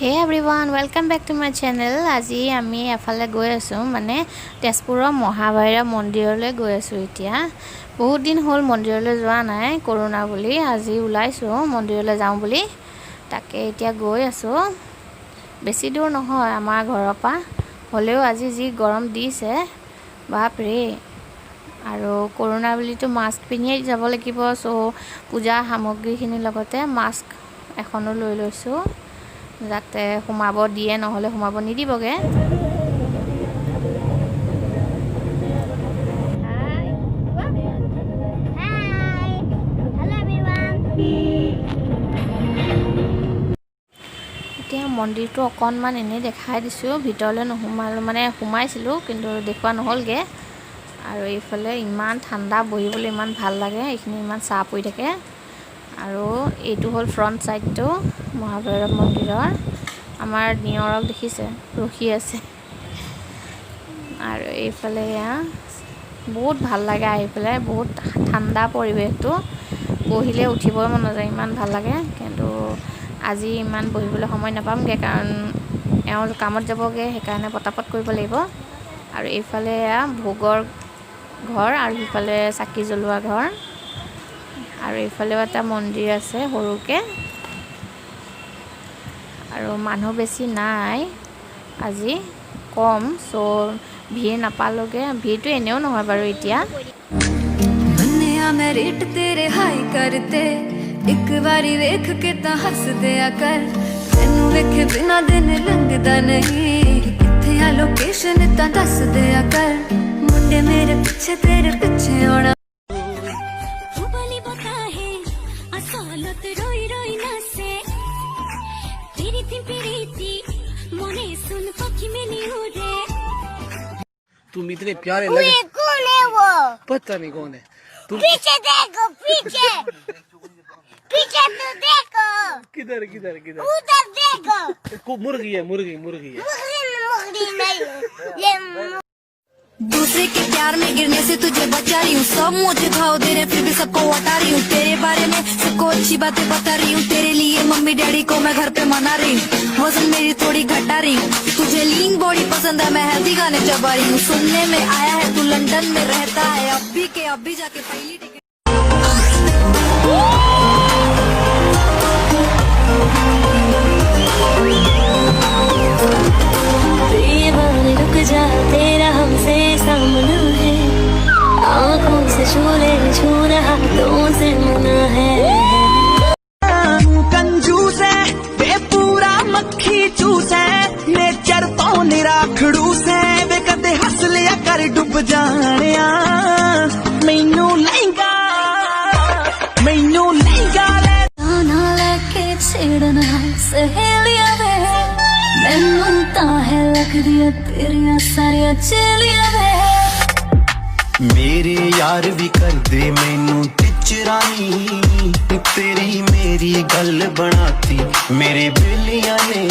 Hey everyone welcome back to my channel. आज आम एफाले गई आसो माने तेजपुर महाभैरव मंदिर गई आसो। इतना बहुत दिन हल मंदिर जा ना कोरोना बुली आज ओलाइसो मंदिर जाऊँ बुली ताके इतना गई आसो। बेसी दूर নহয় आमार घर पा हलेও आज जी गरम दिसे बाप रे। आरो कोरोना बुली तो मास्क पिन्धिए যাব লাগিব। सो पूजा सामग्रीखिनि लगते मास्क एखनो লৈ লৈছো যাতে সোমাব দিয়ে নহলে সোমাব নিদিবগে। এতিয়া মন্দিৰটো অকণমান এনে দেখাই দিছোঁ, ভিতৰলৈ নোসোমালো মানে সোমাইছিলোঁ কিন্তু দেখুৱা নহলগে। আৰু এইফালে ইমান ঠাণ্ডা বহিবলৈ ইমান ভাল লাগে, এইখিনি ইমান চাহ পৰি থাকে। আৰু এইটো হ'ল ফ্ৰণ্ট সাইডটো মহাভৈৰৱ মন্দিৰৰ। আমাৰ নিয়ৰক দেখিছে ৰখি আছে। আৰু এইফালে বহুত ভাল লাগে আহি পেলাই, বহুত ঠাণ্ডা পৰিৱেশটো, বহিলে উঠিবই মন নাযায় ইমান ভাল লাগে। কিন্তু আজি ইমান বহিবলৈ সময় নাপামগৈ কাৰণ এওঁ কামত যাবগৈ, সেইকাৰণে পটাপট কৰিব লাগিব। আৰু এইফালে ভোগৰ ঘৰ আৰু সিফালে চাকি জ্বলোৱা ঘৰ। আৰু এইফালেও এটা মন্দিৰ আছে সৰুকে। আৰু মানুহ বেছি নাই আজি, কম। সো ভিৰ নাপালোগে, ভিৰটো এনেও নহয় বাৰু এতিয়া। तेरे हाई करते एक बारी वेख के ता हस दिया कर, तेनू वेखे बिना दिन लंघदा नहीं, किथे आ लोकेशन ता दस दिया कर, मुंडे मेरे पीछे तेरे पीछे आना। तुम इतने प्यारे लगे। कौन है वो? पता नहीं कौन है। तुम पीछे देखो, पीछे पीछे तो देखो, किधर किधर किधर? उधर देखो। मुर्गी है, मुर्गी मुर्गी है। मुर्गी नहीं, ये दूसरे के प्यार में गिरने से तुझे बचा रही हूँ, सब मुझे भाव दे रहे फिर भी सबको हटा रही हूँ, तेरे बारे में सबको अच्छी बातें बता रही हूँ, तेरे लिए मम्मी डैडी को मैं घर पे मना रही हूँ, वजन मेरी थोड़ी घटा रही हूँ, तुझे लीन बॉडी पसंद है मैं हेल्दी गाने चबा रही हूँ, सुनने में आया है तू लंदन में रहता है, अब भी जाके पहली टिकट। रुक जा तेरा हमसे सामना है, आँखों से छू रहा हाथों से मना है। कंजूस है वे पूरा मक्खी चूस है, नेचर तो निरा खड़ूस है, वे कदे हस लिया कर डुब जाने मैनू लहंगा ना लेके छेड़ना सहेलिया वे, मैनू है लग दिया तेरिया सारिया चेलिया वे। मेरे यार भी कर दे मैनू टिचरानी, तेरी मेरी गल बनाती मेरे बेलिया ने।